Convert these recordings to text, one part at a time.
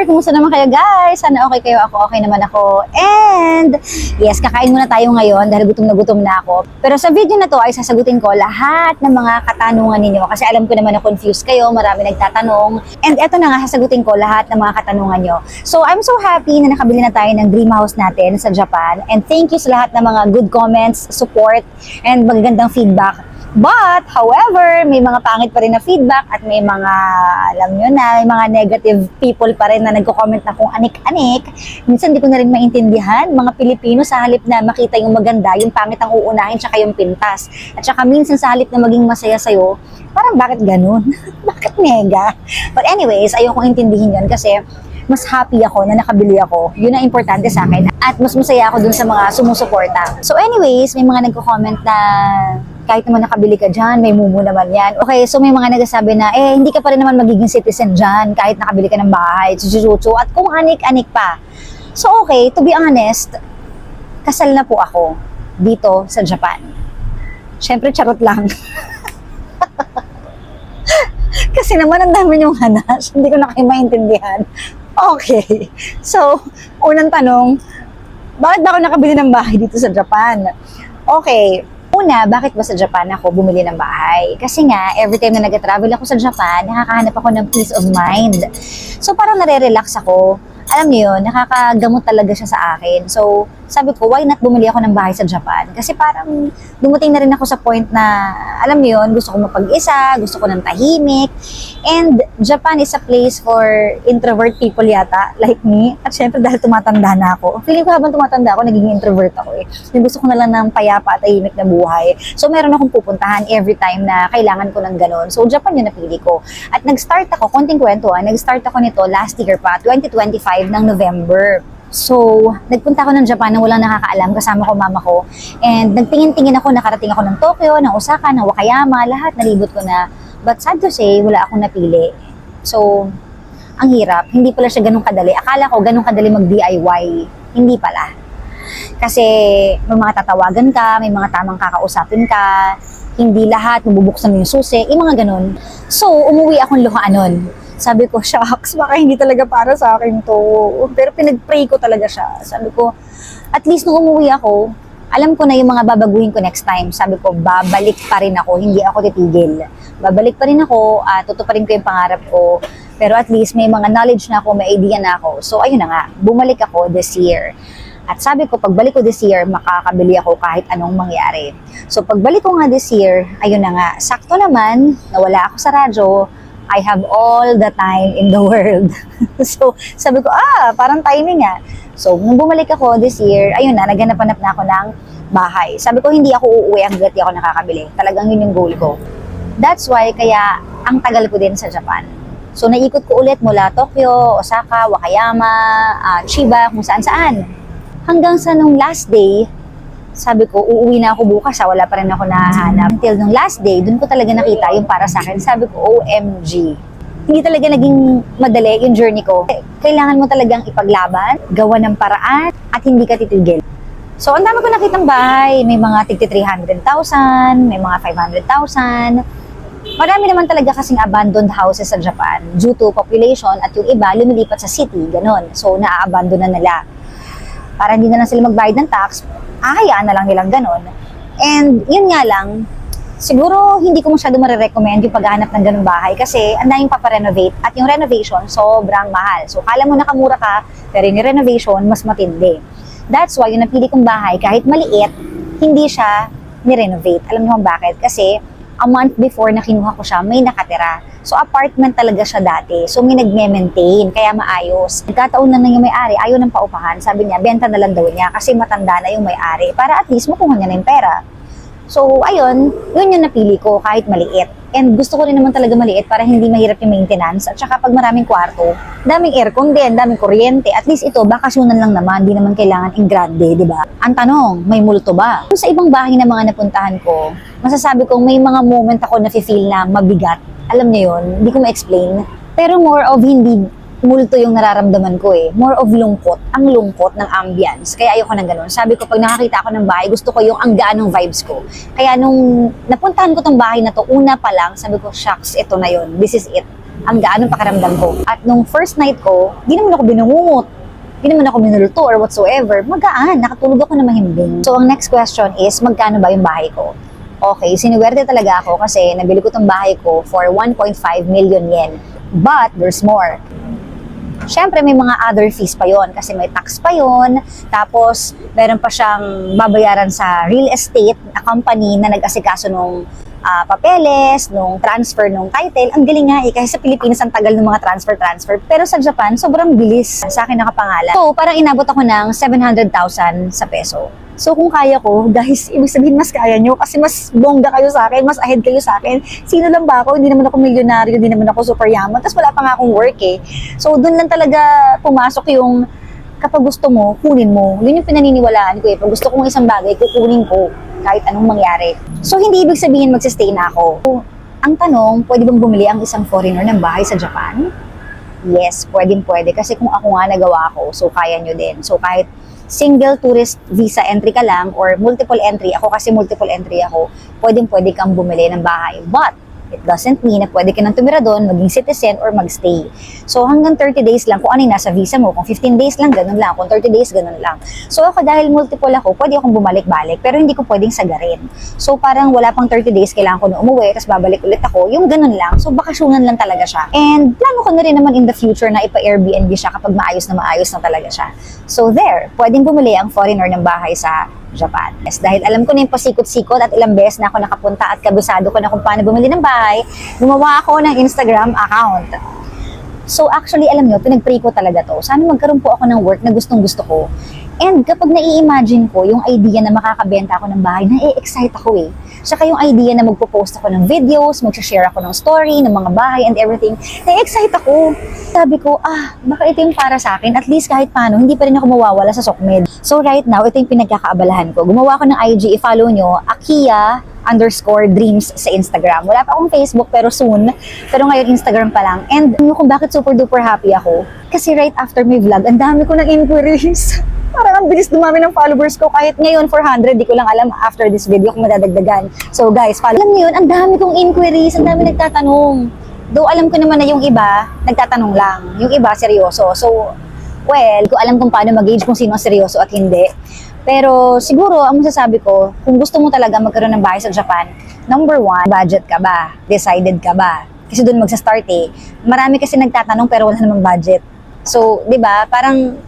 Kumusta naman kayo guys? Sana okay kayo, ako okay naman ako. And yes, kakain muna tayo ngayon dahil gutom na ako. Pero sa video na to ay sasagutin ko lahat ng mga katanungan ninyo kasi alam ko naman na confused kayo, marami nagtatanong. And eto na nga, sasagutin ko lahat ng mga katanungan nyo. So I'm so happy na nakabili na tayo ng dream house natin sa Japan. And thank you sa lahat ng mga good comments, support, and magagandang feedback. But, however, may mga pangit pa rin na feedback at may mga, alam nyo na, may mga negative people pa rin na nagko-comment na kung anik-anik. Minsan di ko na rin maintindihan, mga Pilipino sa halip na makita yung maganda, yung pangit ang uunahin, tsaka yung pintas. At tsaka minsan sa halip na maging masaya sa'yo, parang bakit ganun? Bakit nega? But anyways, ayokong intindihin yun kasi mas happy ako na nakabili ako. Yun ang importante sa akin. At mas masaya ako dun sa mga sumusuporta. So anyways, may mga nagko-comment na kahit naman nakabili ka dyan, may mumu naman yan. Okay, so may mga nagsasabi na, hindi ka pa rin naman magiging citizen dyan kahit nakabili ka ng bahay, chuchuchu, at kung anik-anik pa. So okay, to be honest, kasal na po ako dito sa Japan. Siyempre, charot lang. Kasi naman ang dami niyong hanas, hindi ko na kayo maintindihan. Okay, so, unang tanong, bakit ba ako nakabili ng bahay dito sa Japan? Okay, una, bakit ba sa Japan ako bumili ng bahay? Kasi nga, every time na nag-travel ako sa Japan, nakakahanap ako ng peace of mind. So, parang nare-relax ako. Alam niyo yun, nakakagamot talaga siya sa akin. So, sabi ko, why not bumili ako ng bahay sa Japan? Kasi parang dumating na rin ako sa point na, alam niyo yun, gusto ko mapag-isa, gusto ko ng tahimik. And Japan is a place for introvert people yata, like me. At syempre dahil tumatanda na ako. Feeling ko habang tumatanda ako, naging introvert ako eh. Yung gusto ko na lang ng payapa at tahimik na buhay. So meron akong pupuntahan every time na kailangan ko ng ganun. So Japan yung napili ko. At nag-start ako, konting kwento nag-start ako nito last year pa, 2025 ng November. So, nagpunta ako ng Japan na walang nakakaalam, kasama ko mama ko. And nagtingin-tingin ako, nakarating ako ng Tokyo, ng Osaka, ng Wakayama, lahat nalibot ko na. But sad to say, wala akong napili. So, ang hirap. Hindi pala siya ganun kadali. Akala ko ganun kadali mag-DIY. Hindi pala. Kasi may mga tatawagan ka, may mga tamang kakausapin ka, hindi lahat, mabubuksan mo yung susi, yung mga ganun. So, umuwi akong luhaan nun. Sabi ko, shucks, baka hindi talaga para sa akin to. Pero pinag-pray ko talaga siya. Sabi ko, at least nung umuwi ako, alam ko na yung mga babaguhin ko next time. Sabi ko, babalik pa rin ako, hindi ako titigil. Babalik pa rin ako, tutuparin ko yung pangarap ko. Pero at least may mga knowledge na ako, may idea na ako. So ayun na nga, bumalik ako this year. At sabi ko, pagbalik ko this year, makakabili ako kahit anong mangyari. So pagbalik ko nga this year, ayun na nga, sakto naman, nawala ako sa radyo, I have all the time in the world. So, sabi ko, parang timing nga. So, nung bumalik ako this year, ayun na, naghanap-hanap na ako ng bahay. Sabi ko, hindi ako uuwi hanggat di ako nakakabili. Talagang yun yung goal ko. That's why, kaya, ang tagal ko din sa Japan. So, naikot ko ulit mula Tokyo, Osaka, Wakayama, Chiba, kung saan-saan. Hanggang sa nung last day, sabi ko, uuwi na ako bukas, wala pa rin ako nahanap. Until nung last day, dun ko talaga nakita yung para sa akin. Sabi ko, OMG. Hindi talaga naging madali yung journey ko. Kailangan mo talagang ipaglaban, gawa ng paraan, at hindi ka titigil. So, ang dami ko nakitang bahay. May mga tigti 300,000, may mga 500,000. Marami naman talaga kasing abandoned houses sa Japan due to population at yung iba lumilipat sa city, ganun. So, naa-abandon na nila. Para hindi na lang sila magbayad ng tax, hayaan na lang nilang ganun. And yun nga lang, siguro hindi ko masyado marirecommend yung paghahanap ng ganung bahay kasi ang daming paparenovate at yung renovation sobrang mahal. So kala mo nakamura ka, pero yung renovation mas matindi. That's why yung napili kong bahay, kahit maliit, hindi siya ni-renovate. Alam niyo kung bakit? Kasi a month before na kinuha ko siya, may nakatira. So, apartment talaga siya dati. So, may nagme-maintain, kaya maayos. Nagkataon na yung may-ari, ayaw ng paupahan. Sabi niya, benta na lang daw niya kasi matanda na yung may-ari para at least makuha niya na yung pera. So, ayun, yun yung napili ko kahit maliit. And gusto ko rin naman talaga maliit para hindi mahirap yung maintenance. At saka pag maraming kwarto, daming aircon din, daming kuryente. At least ito, bakasyonan lang naman, di naman kailangan in grande, di ba? Ang tanong, may multo ba? Sa ibang bahay na mga napuntahan ko, masasabi kong may mga moment ako na feel na mabigat. Alam niyo yun, hindi ko ma-explain. Pero more of hindi multo yung nararamdaman ko eh. More of lungkot. Ang lungkot ng ambience. Kaya ayoko ng ganun. Sabi ko, pag nakakita ako ng bahay, gusto ko yung ang gaan ng vibes ko. Kaya nung napuntahan ko tong bahay na to, una pa lang, sabi ko, shucks, ito na yun. This is it. ang gaan ng pakiramdam ko. At nung first night ko, di naman ako binungungot. Di naman ako minuluto or whatsoever. Magaan, nakatulog ako na mahimbing. So, ang next question is, magkano ba yung bahay ko? Okay, sinuwerte talaga ako kasi nabili ko tong bahay ko for 1.5 million yen. But, there's more. Siyempre, may mga other fees pa yon kasi may tax pa yon. Tapos, meron pa siyang babayaran sa real estate na company na nag-asikaso nung papeles, nung transfer, nung title. Ang galing nga kasi sa Pilipinas ang tagal ng mga transfer. Pero sa Japan, sobrang bilis sa akin nakapangalan. So, parang inabot ako ng 700,000 sa peso. So, kung kaya ko, guys, ibig sabihin mas kaya nyo kasi mas bongga kayo sa akin, mas ahead kayo sa akin. Sino lang ba ako? Hindi naman ako milyonaryo, hindi naman ako super yaman. Tapos wala pa nga akong work eh. So, dun lang talaga pumasok yung kapag gusto mo, kunin mo. Yun yung pinaniniwalaan ko eh. Pag gusto kong isang bagay, kukunin ko kahit anong mangyari. So, hindi ibig sabihin magsistay na ako. So, ang tanong, pwede bang bumili ang isang foreigner ng bahay sa Japan? Yes, pwede. Kasi kung ako nga nagawa ko, so kaya nyo din. So, kahit single tourist visa entry ka lang or multiple entry, ako kasi multiple entry ako, pwede kang bumili ng bahay. But, it doesn't mean na pwede ka nang tumira doon, maging citizen or magstay. So hanggang 30 days lang kung ano yung nasa visa mo. Kung 15 days lang, ganun lang. Kung 30 days, ganun lang. So ako dahil multiple ako, pwede akong bumalik-balik pero hindi ko pwedeng sagarin. So parang wala pang 30 days, kailangan ko na umuwi, tapos babalik ulit ako. Yung ganun lang. So bakasyonan lang talaga siya. And plano ko na rin naman in the future na ipa-Airbnb siya kapag maayos na talaga siya. So there, pwedeng bumili ang foreigner ng bahay sa Japan. Yes, dahil alam ko na yung pasikot-sikot at ilang beses na ako nakapunta at kabisado ko na kung paano bumili ng bahay, gumawa ako ng Instagram account. So actually, alam nyo, pinag-pray ko talaga to. Sana magkaroon po ako ng work na gustong-gusto ko. And kapag nai-imagine ko yung idea na makakabenta ako ng bahay, na-excite ako eh. Saka yung idea na magpo-post ako ng videos, mag-share ako ng story, ng mga bahay and everything, na-excite ako. Sabi ko, baka ito yung para sa akin. At least kahit paano, hindi pa rin ako mawawala sa SOCMED. So right now, ito yung pinagkakaabalahan ko. Gumawa ko ng IG, i-follow nyo, Akiya_dreams sa Instagram. Wala pa akong Facebook, pero soon. Pero ngayon, Instagram pa lang. And kung bakit super duper happy ako, kasi right after my vlog, ang dami ko ng inquiries. Parang ang bilis dumami ng followers ko. Kahit ngayon 400, di ko lang alam after this video kung madadagdagan. So guys, follow. Alam niyo yun, ang dami kong inquiries, ang dami nagtatanong. Though alam ko naman na yung iba, nagtatanong lang. Yung iba, seryoso. So, well, ko alam kung paano mag-gauge kung sino ang seryoso at hindi. Pero siguro, ang masasabi ko, kung gusto mo talaga magkaroon ng bahay sa Japan, number one, budget ka ba? Decided ka ba? Kasi doon magsa-start eh. Marami kasi nagtatanong pero wala namang budget. So, di ba, parang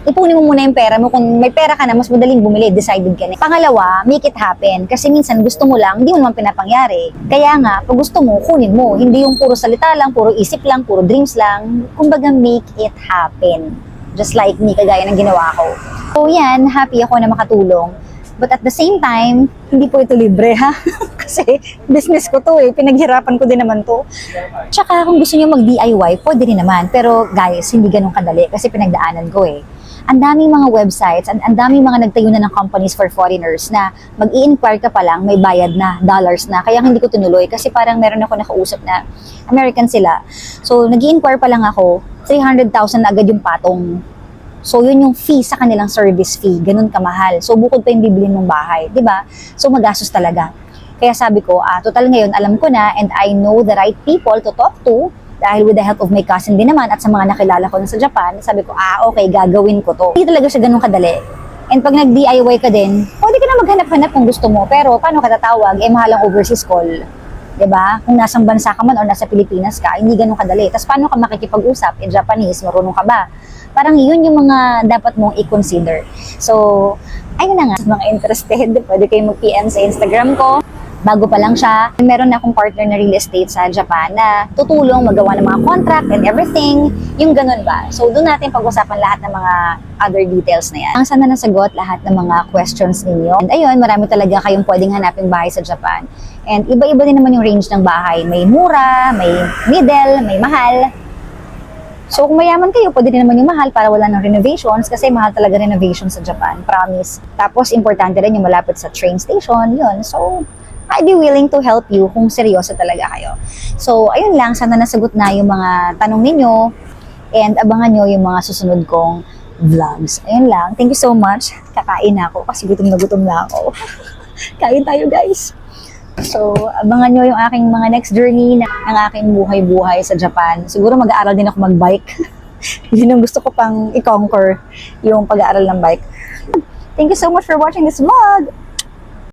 ipunin mo muna yung pera mo. Kung may pera ka na, mas madaling bumili, decided ka na. Pangalawa, make it happen. Kasi minsan gusto mo lang, hindi mo naman pinapangyari. Kaya nga, pag gusto mo, kunin mo. Hindi yung puro salita lang, puro isip lang, puro dreams lang. Kumbaga, make it happen. Just like me, kagaya ng ginawa ko. So yan, happy ako na makatulong. But at the same time, hindi po ito libre ha. Kasi business ko to eh, pinaghirapan ko din naman to. Tsaka kung gusto niyo mag-DIY, pwede rin naman. Pero guys, hindi ganun kadali kasi pinagdaanan ko eh. Ang daming mga websites, ang daming mga nagtayo na ng companies for foreigners na mag-i-inquire ka pa lang, may bayad na, dollars na. Kaya hindi ko tinuloy kasi parang meron ako nakausap na American sila. So nag-i-inquire pa lang ako, 300,000 na agad yung patong. So yun yung fee sa kanilang service fee, ganun kamahal. So bukod pa yung bibilin mong bahay, di ba? So magastos talaga. Kaya sabi ko, total ngayon alam ko na and I know the right people to talk to. Dahil with the help of my cousin din naman at sa mga nakilala ko na sa Japan, sabi ko, okay, gagawin ko to. Hindi talaga siya ganun kadali. And pag nag-DIY ka din, pwede ka na maghanap-hanap kung gusto mo. Pero paano ka tatawag? Mahal ang overseas call. Diba? Kung nasang bansa ka man o nasa Pilipinas ka, hindi ganun kadali. Tapos paano ka makikipag-usap? Japanese, marunong ka ba? Parang yun yung mga dapat mong i-consider. So, ayun na nga. Sa mga interested, pwede kayong mag-PM sa Instagram ko. Bago pa lang siya, meron na akong partner na real estate sa Japan na tutulong magawa ng mga contract and everything, yung ganun ba. So doon natin pag-usapan lahat ng mga other details na yan. Ang sana nasagot lahat ng mga questions ninyo. And ayun, marami talaga kayong pwedeng hanapin bahay sa Japan. And iba-iba din naman yung range ng bahay. May mura, may middle, may mahal. So kung mayaman kayo, pwede din naman yung mahal para wala ng renovations kasi mahal talaga renovations sa Japan, promise. Tapos importante rin yung malapit sa train station, yun. So I'd be willing to help you kung seryoso talaga kayo. So, ayun lang. Sana nasagot na yung mga tanong ninyo and abangan nyo yung mga susunod kong vlogs. Ayun lang. Thank you so much. Kakain na ako kasi gutom na ako. Kain tayo, guys. So, abangan nyo yung aking mga next journey ng aking buhay-buhay sa Japan. Siguro mag-aaral din ako mag-bike. Yun ang gusto ko pang i-conquer, yung pag-aaral ng bike. Thank you so much for watching this vlog!